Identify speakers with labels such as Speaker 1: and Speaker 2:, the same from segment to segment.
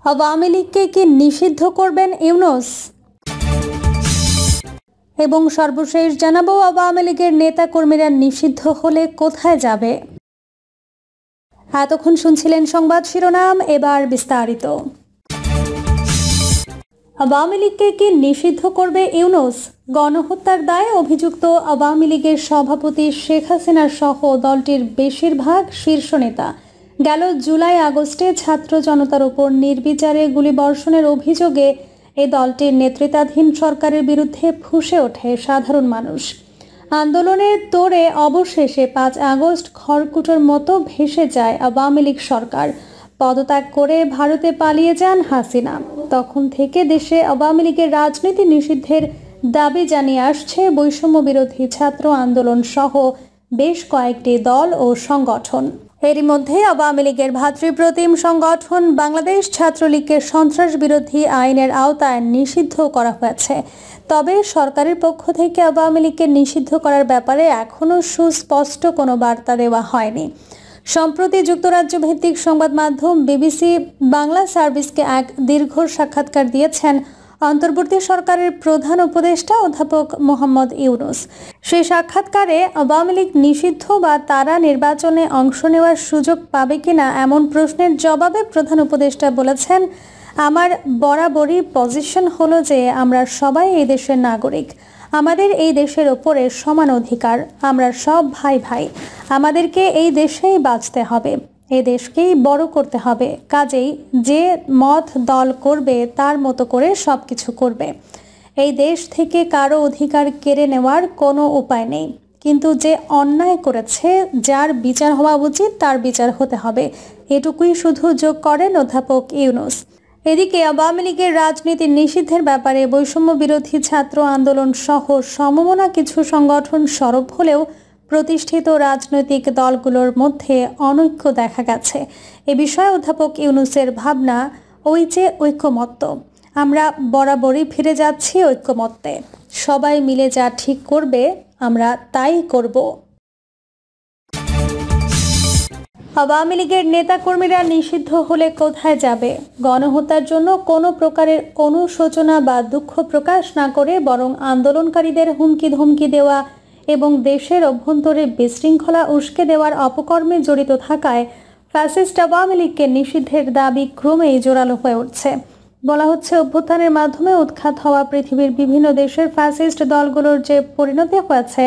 Speaker 1: আওয়ামী লীগকে কি নিষিদ্ধ করবেন ইউনূস? এবং সর্বশেষ জানাবো, আওয়ামী লীগের নেতা কর্মীরা নিষিদ্ধ হলে কোথায় যাবে। এতক্ষণ শুনছিলেন সংবাদ শিরোনাম, এবার বিস্তারিত। আওয়ামী লীগকে কি নিষিদ্ধ করবে ইউনূস? গণহত্যার দায়ে অভিযুক্ত আওয়ামী লীগের সভাপতি শেখ হাসিনা সহ দলটির বেশিরভাগ শীর্ষ নেতা গেল জুলাই আগস্টে ছাত্র জনতার উপর নির্বিচারে গুলিবর্ষণের অভিযোগে এই দলটির নেতৃত্বাধীন সরকারের বিরুদ্ধে ফুঁসে ওঠে সাধারণ মানুষ। আন্দোলনের তোড়ে অবশেষে 5 আগস্ট খড়কুটোর মতো ভেসে যায় আওয়ামী লীগ সরকার। পদত্যাগ করে ভারতে পালিয়ে যান হাসিনা। তখন থেকে দেশে আওয়ামী লীগের রাজনীতি নিষিদ্ধের দাবি জানিয়ে আসছে বৈষম্য বিরোধী ছাত্র আন্দোলন সহ বেশ কয়েকটি দল ও সংগঠন। এরই মধ্যে আওয়ামী লীগের ভাতৃপ্রতিম সংগঠন বাংলাদেশ ছাত্রলীগকে সন্ত্রাস বিরোধী আইনের আওতায় নিষিদ্ধ করা হয়েছে। তবে সরকারের পক্ষ থেকে আওয়ামী লীগকে নিষিদ্ধ করার ব্যাপারে এখনও সুস্পষ্ট কোনো বার্তা দেওয়া হয়নি। সম্প্রতি যুক্তরাজ্য ভিত্তিক সংবাদ মাধ্যম বিবিসি বাংলা সার্ভিসকে এক দীর্ঘ সাক্ষাৎকার দিয়েছেন অন্তর্বর্তী সরকারের প্রধান উপদেষ্টা অধ্যাপক মোহাম্মদ ইউনূস। সেই সাক্ষাৎকারে আওয়ামী লীগ নিষিদ্ধ বা তারা নির্বাচনে অংশ নেওয়ার সুযোগ পাবে কিনা এমন প্রশ্নের জবাবে প্রধান উপদেষ্টা বলেছেন, আমার বরাবরই পজিশন হলো যে আমরা সবাই এই দেশের নাগরিক। আমাদের এই দেশের ওপরে সমান অধিকার। আমরা সব ভাই ভাই। আমাদেরকে এই দেশেই বাঁচতে হবে, এই দেশকেই বড় করতে হবে। কাজেই যে মত দল করবে তার মতো করে সবকিছু করবে। এই দেশ থেকে কারো অধিকার কেড়ে নেওয়ার কোনো উপায় নেই। কিন্তু যে অন্যায় করেছে, যার বিচার হওয়া উচিত তার বিচার হতে হবে, এটুকুই শুধু যোগ করেন অধ্যাপক ইউনূস। এদিকে আওয়ামী লীগের রাজনীতি নিষিদ্ধের ব্যাপারে বৈষম্য বিরোধী ছাত্র আন্দোলন সহ সমমনা কিছু সংগঠন সরব হলেও প্রতিষ্ঠিত রাজনৈতিক দলগুলোর মধ্যে অনৈক্য দেখা গেছে। এ বিষয়ে অধ্যাপক ইউনূসের ভাবনা ওই যে ঐক্যমত্য। আমরা বরাবরই ফিরে যাচ্ছি ঐক্যমত্যে। সবাই মিলে যা ঠিক করবে আমরা তাই করব। আওয়ামী লীগের নেতাকর্মীরা নিষিদ্ধ হলে কোথায় যাবে? গণহত্যার জন্য কোনো প্রকারের অনুশোচনা বা দুঃখ প্রকাশ না করে বরং আন্দোলনকারীদের হুমকি ধমকি দেওয়া এবং দেশের অভ্যন্তরে বিশৃঙ্খলা উস্কে দেওয়ার অপকর্মে জড়িত থাকায় ফ্যাসিস্ট আওয়ামী লীগকে নিষিদ্ধের দাবি ক্রমেই জোরালো হয়ে উঠছে। বলা হচ্ছে, অভ্যুত্থানের মাধ্যমে উৎখাত হওয়া পৃথিবীর বিভিন্ন দেশের ফ্যাসিস্ট দলগুলোর যে পরিণতি হয়েছে,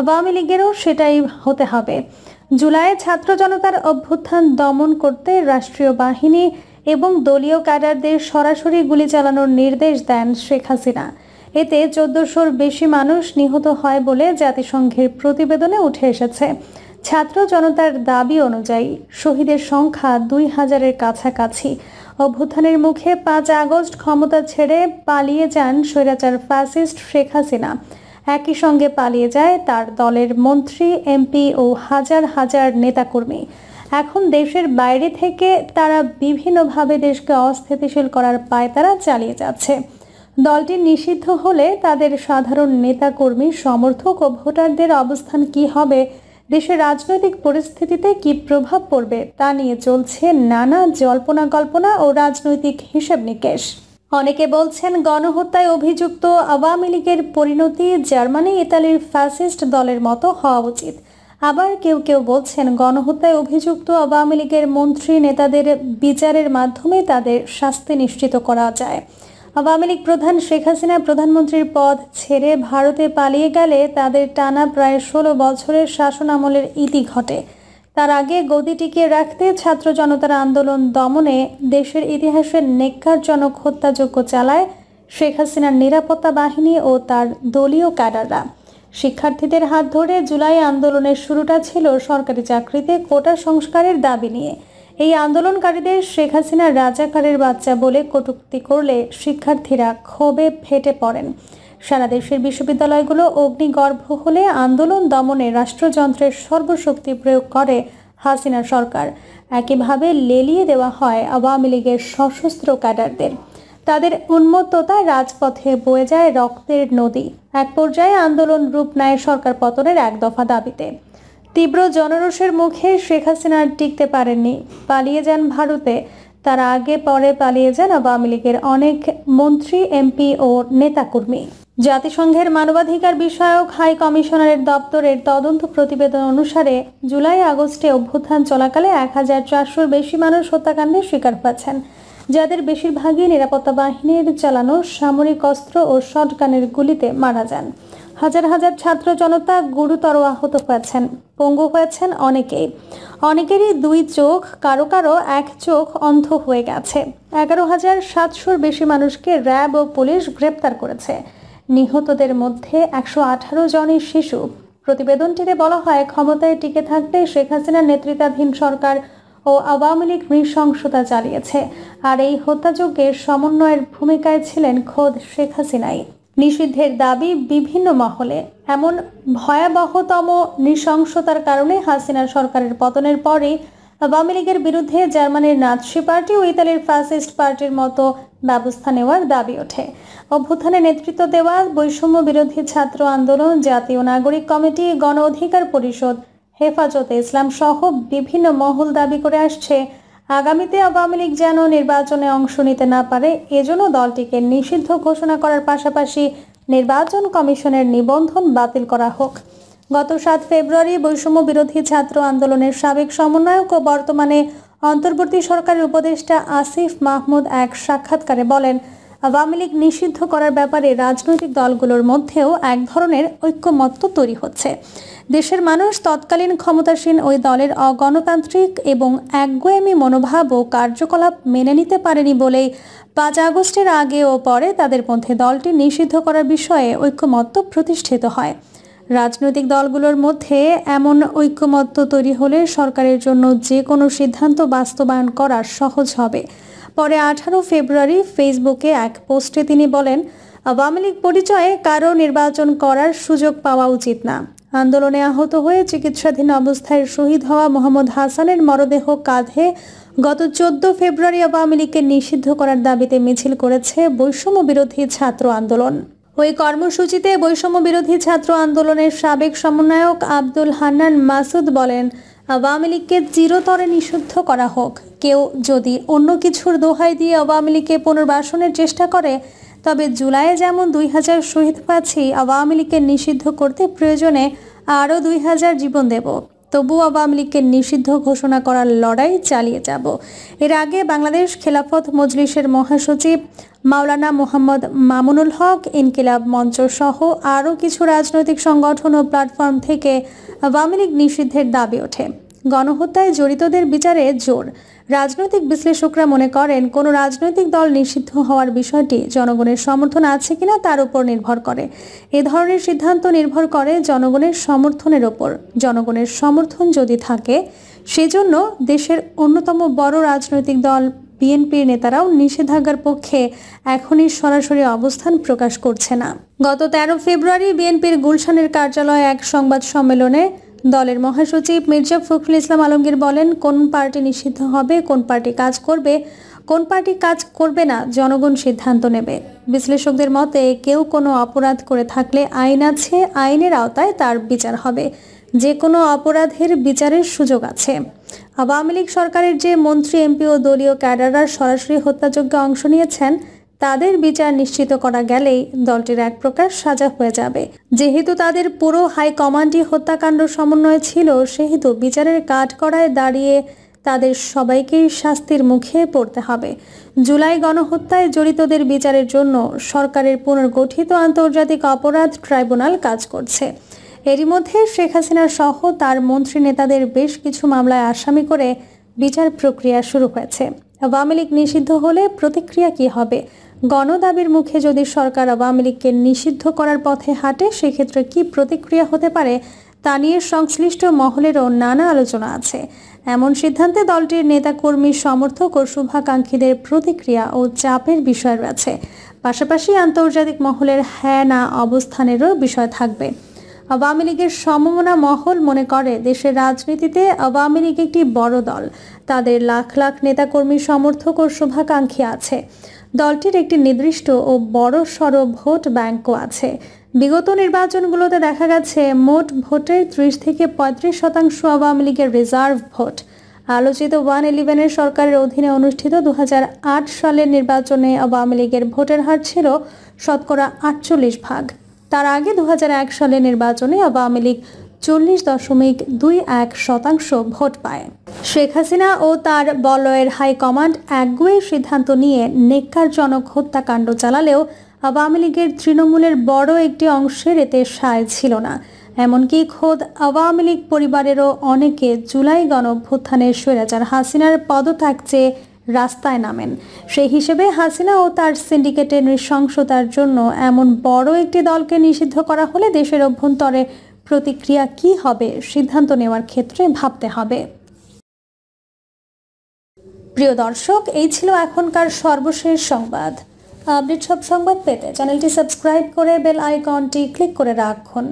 Speaker 1: আওয়ামী লীগেরও সেটাই হতে হবে। জুলাইয়ে ছাত্র জনতার অভ্যুত্থান দমন করতে রাষ্ট্রীয় বাহিনী এবং দলীয় ক্যাডারদের সরাসরি গুলি চালানোর নির্দেশ দেন শেখ হাসিনা। এতে 1400-র বেশি মানুষ নিহত হয় বলে জাতিসংঘের প্রতিবেদনে উঠে এসেছে। ছাত্র জনতার দাবি অনুযায়ী শহীদের সংখ্যা 2000-এর কাছাকাছি। অভ্যুত্থানের মুখে 5 আগস্ট ক্ষমতা ছেড়ে পালিয়ে যান স্বৈরাচার ফ্যাসিস্ট শেখ হাসিনা। একই সঙ্গে পালিয়ে যায় তার দলের মন্ত্রী, এমপি ও হাজার হাজার নেতাকর্মী। এখন দেশের বাইরে থেকে তারা বিভিন্নভাবে দেশকে অস্থিতিশীল করার পায়তারা চালিয়ে যাচ্ছে। দলটি নিষিদ্ধ হলে তাদের সাধারণ নেতাকর্মী, সমর্থক ও ভোটারদের অবস্থান কি হবে, দেশের রাজনৈতিক পরিস্থিতিতে কি প্রভাব পড়বে তা নিয়ে চলছে নানা জল্পনা কল্পনা ও রাজনৈতিক হিসেব নিকেশ। অনেকে বলছেন গণহত্যায় অভিযুক্ত আওয়ামী লীগের পরিণতি জার্মানি, ইতালির ফ্যাসিস্ট দলের মতো হওয়া উচিত। আবার কেউ কেউ বলছেন গণহত্যায় অভিযুক্ত আওয়ামী লীগের মন্ত্রী নেতাদের বিচারের মাধ্যমে তাদের শাস্তি নিশ্চিত করা যায়। আওয়ামী লীগ প্রধান শেখ হাসিনা প্রধানমন্ত্রীর পদ ছেড়ে ভারতে পালিয়ে গেলে তাদের টানা প্রায় 16 বছরের শাসনামলের ইতি ঘটে। তার আগে গদি টিকিয়ে রাখতে ছাত্র জনতার আন্দোলন দমনে দেশের ইতিহাসের নেককারজনক হত্যাযজ্ঞ চালায় শেখ হাসিনার নিরাপত্তা বাহিনী ও তার দলীয় ক্যাডাররা। শিক্ষার্থীদের হাত ধরে জুলাই আন্দোলনের শুরুটা ছিল সরকারি চাকরিতে কোটা সংস্কারের দাবি নিয়ে। এই আন্দোলনকারীদের শেখ হাসিনার রাজাকারের বাচ্চা বলে কটূক্তি করলে শিক্ষার্থীরা ক্ষোভে ফেটে পড়েন। সারা দেশের বিশ্ববিদ্যালয়গুলো অগ্নিগর্ভ হলে আন্দোলন দমনে রাষ্ট্রযন্ত্রের সর্বশক্তি প্রয়োগ করে হাসিনা সরকার। একইভাবে লেলিয়ে দেওয়া হয় আওয়ামী লীগের সশস্ত্র ক্যাডারদের। তাদের উন্মত্ততায় রাজপথে বয়ে যায় রক্তের নদী। এক পর্যায়ে আন্দোলন রূপ নেয় সরকার পতনের এক দফা দাবিতে। তীব্র জনরোষের মুখে শেখ হাসিনা টিকতে পারেননি, পালিয়ে যান ভারতে। তার আগে পরে পালিয়ে যান আওয়ামী লীগের অনেক মন্ত্রী, এমপি ও নেতাকর্মী। জাতিসংঘের মানবাধিকার বিষয়ক হাই কমিশনারের দপ্তরের তদন্ত প্রতিবেদন অনুসারে জুলাই-আগস্টে অভ্যুত্থান চলাকালে ১,৪০০-র বেশি মানুষ হত্যাকাণ্ডের শিকার হয়েছেন, যাদের বেশিরভাগই নিরাপত্তা বাহিনীর চালানো সামরিক অস্ত্র ও শটগানের গুলিতে মারা যান। হাজার হাজার ছাত্র জনতা গুরুতর আহত হয়েছেন, পঙ্গু হয়েছেন অনেকেরই ২ চোখ, কারো কারো ১ চোখ অন্ধ হয়ে গেছে। ১১,৭০০-র বেশি মানুষকে র্যাব ও পুলিশ গ্রেপ্তার করেছে। নিহতদের মধ্যে ১১৮ জনই শিশু। প্রতিবেদনটিতে বলা হয়, ক্ষমতায় টিকে থাকতে শেখ হাসিনার নেতৃত্বাধীন সরকার ও আওয়ামী লীগ নৃশংসতা চালিয়েছে, আর এই হত্যাযজ্ঞের সমন্বয়ের ভূমিকায় ছিলেন খোদ শেখ হাসিনাই। নিষিদ্ধের দাবি বিভিন্ন মহলে। এমন ভয়াবহতম নৃশংসতার কারণে হাসিনা সরকারের পতনের পরই আওয়ামী লীগের বিরুদ্ধে জার্মানির নাৎসি পার্টি ও ইতালির ফ্যাসিস্ট পার্টির মতো ব্যবস্থা নেওয়ার দাবি ওঠে। অভ্যুত্থানে নেতৃত্ব দেওয়া বৈষম্য বিরোধী ছাত্র আন্দোলন, জাতীয় নাগরিক কমিটি, গণ অধিকার পরিষদ, হেফাজতে ইসলাম সহ বিভিন্ন মহল দাবি করে আসছে, আগামীতে আওয়ামী লীগ যেন নির্বাচনে অংশ নিতে না পারে, এজন্য দলটিকে নিষিদ্ধ ঘোষণা করার পাশাপাশি নির্বাচন কমিশনের নিবন্ধন বাতিল করা হোক। গত ৭ ফেব্রুয়ারি বৈষম্য বিরোধী ছাত্র আন্দোলনের সাবেক সমন্বয়ক ও বর্তমানে অন্তর্বর্তী সরকারের উপদেষ্টা আসিফ মাহমুদ এক সাক্ষাৎকারে বলেন, আওয়ামী লীগ নিষিদ্ধ করার ব্যাপারে রাজনৈতিক দলগুলোর মধ্যেও এক ধরনের ঐক্যমত্য তৈরি হচ্ছে। দেশের মানুষ তৎকালীন ক্ষমতাসীন ওই দলের অগণতান্ত্রিক এবং একগুঁয়েমি মনোভাব ও কার্যকলাপ মেনে নিতে পারেনি বলেই ৫ আগস্টের আগে ও পরে তাদের মধ্যে দলটি নিষিদ্ধ করার বিষয়ে ঐক্যমত্য প্রতিষ্ঠিত হয়। রাজনৈতিক দলগুলোর মধ্যে এমন ঐক্যমত্য তৈরি হলে সরকারের জন্য যে কোনো সিদ্ধান্ত বাস্তবায়ন করা সহজ হবে। পরে ১৮ ফেব্রুয়ারি ফেসবুকে এক পোস্টে তিনি বলেন, আওয়ামী লীগ পরিচয়ে কারো নির্বাচন করার সুযোগ পাওয়া উচিত না। আন্দোলনে আহত হয়ে চিকিৎসাধীন অবস্থায় শহীদ হওয়া মোহাম্মদ হাসানের মরদেহ কাঁধে গত ১৪ ফেব্রুয়ারি আওয়ামী লীগকে নিষিদ্ধ করার দাবিতে মিছিল করেছে বৈষম্য বিরোধী ছাত্র আন্দোলন। ওই কর্মসূচিতে বৈষম্য বিরোধী ছাত্র আন্দোলনের সাবেক সমন্বয়ক আব্দুল হান্নান মাসুদ বলেন, আওয়ামী লীগকে চিরতরে নিষিদ্ধ করা হোক। কেউ যদি অন্য কিছুর দোহাই দিয়ে আওয়ামী লীগকে পুনর্বাসনের চেষ্টা করে, তবে জুলাইয়ে যেমন ২,০০০ শহীদ পাচ্ছি, আওয়ামী লীগকে নিষিদ্ধ করতে প্রয়োজনে আরও ২,০০০ জীবন দেব। তবু আওয়ামী লীগকে নিষিদ্ধ ঘোষণা করার লড়াই চালিয়ে যাব। এর আগে বাংলাদেশ খেলাফত মজলিসের মহাসচিব মাওলানা মোহাম্মদ মামুনুল হক, ইনকিলাব মঞ্চ সহ আরও কিছু রাজনৈতিক সংগঠন ও প্ল্যাটফর্ম থেকে আওয়ামী লীগ নিষিদ্ধের দাবি ওঠে। গণহত্যায় জড়িতদের বিচারে জোর। রাজনৈতিক বিশ্লেষকরা মনে করেন, কোনো রাজনৈতিক দল নিষিদ্ধ হওয়ার বিষয়টি জনগণের সমর্থন আছে কিনা তার উপর নির্ভর করে। এ ধরনের সিদ্ধান্ত নির্ভর করে জনগণের সমর্থনের ওপর। জনগণের সমর্থন যদি থাকে, সেজন্য দেশের অন্যতম বড় রাজনৈতিক দল বিএনপির নেতারাও নিষেধাজ্ঞার পক্ষে এখনই সরাসরি অবস্থান প্রকাশ করছে না। গত ১৩ ফেব্রুয়ারি বিএনপির গুলশানের কার্যালয়ে এক সংবাদ সম্মেলনে দলের মহাসচিব মির্জা ফখরুল ইসলাম আলমগীর বলেন, কোন পার্টি নিষিদ্ধ হবে, কোন পার্টি কাজ করবে, কোন পার্টি কাজ করবে না, জনগণ সিদ্ধান্ত নেবে। বিশ্লেষকদের মতে, কেউ কোনো অপরাধ করে থাকলে আইন আছে, আইনের আওতায় তার বিচার হবে। যে কোনো অপরাধের বিচারের সুযোগ আছে। আওয়ামী লীগ সরকারের যে মন্ত্রী, এমপি ও দলীয় ক্যাডাররা সরাসরি হত্যাযজ্ঞে অংশ নিয়েছেন, তাদের বিচার নিশ্চিত করা গেলেই দলটির এক প্রকার সাজা হয়ে যাবে। যেহেতু তাদের পুরো হাইকমান্ডই হত্যাকাণ্ড সমন্বয় ছিল, সেহেতু বিচারের কাঠগড়ায় দাঁড়িয়ে তাদের সবাইকেই শাস্তির মুখে পড়তে হবে। জুলাই গণহত্যায় জড়িতদের বিচারের জন্য সরকারের পুনর্গঠিত আন্তর্জাতিক অপরাধ ট্রাইব্যুনাল কাজ করছে। এরই মধ্যে শেখ হাসিনা সহ তার মন্ত্রী নেতাদের বেশ কিছু মামলায় আসামি করে বিচার প্রক্রিয়া শুরু হয়েছে। আওয়ামী লীগ নিষিদ্ধ হলে প্রতিক্রিয়া কি হবে? গণদাবির মুখে যদি সরকার আওয়ামী লীগকে নিষিদ্ধ করার পথে হাঁটে, সেক্ষেত্রে কি প্রতিক্রিয়া হতে পারে তা নিয়ে সংশ্লিষ্ট মহলেরও নানা আলোচনা আছে। এমন সিদ্ধান্তে দলটির নেতাকর্মী, সমর্থক ও শুভাকাঙ্ক্ষীদের প্রতিক্রিয়া ও চাপের বিষয় রয়েছে। পাশাপাশি আন্তর্জাতিক মহলের হ্যাঁ না অবস্থানেরও বিষয় থাকবে। আওয়ামী লীগের সমমনা মহল মনে করে, দেশের রাজনীতিতে আওয়ামী লীগ একটি বড় দল। তাদের লাখ লাখ নেতাকর্মী, সমর্থক ও শুভাকাঙ্ক্ষী আছে। দলটির একটি নির্দিষ্ট ও বড় সড় ভোট ব্যাংকও আছে। বিগত নির্বাচনগুলোতে দেখা গেছে, মোট ভোটের ৩০ থেকে ৩৫% আওয়ামী লীগের রিজার্ভ ভোট। আলোচিত 111 সরকারের অধীনে অনুষ্ঠিত 2008 সালের নির্বাচনে আওয়ামী লীগের ভোটের হার ছিল 48%। তার আগে 2001 সালের নির্বাচনে আওয়ামী লীগ 40.21% ভোট পায়। শেখ হাসিনা ও তার বলয়ের হাইকমান্ড একগুঁয়ে সিদ্ধান্ত নিয়ে নেককারজনক হত্যাকাণ্ড চালালেও আওয়ামী লীগের তৃণমূলের বড় একটি অংশের এতে সায় ছিল না। এমনকি খোদ আওয়ামী লীগ পরিবারেরও অনেকে জুলাই গণঅভ্যুত্থানের স্বৈরাচার হাসিনার পদত্যাগ চেয়ে রাস্তায় নামেন। সেই হিসেবে হাসিনা ও তার সিন্ডিকেটের নৃশংসতার জন্য এমন বড় একটি দলকে নিষিদ্ধ করা হলে দেশের অভ্যন্তরে প্রতিক্রিয়া কি হবে সিদ্ধান্ত নেওয়ার ক্ষেত্রে ভাবতে হবে। প্রিয় দর্শক, এই ছিল এখনকার সর্বশেষ সংবাদ। আপডেট সব সংবাদ পেতে চ্যানেলটি সাবস্ক্রাইব করে বেল আইকনটি ক্লিক করে রাখুন।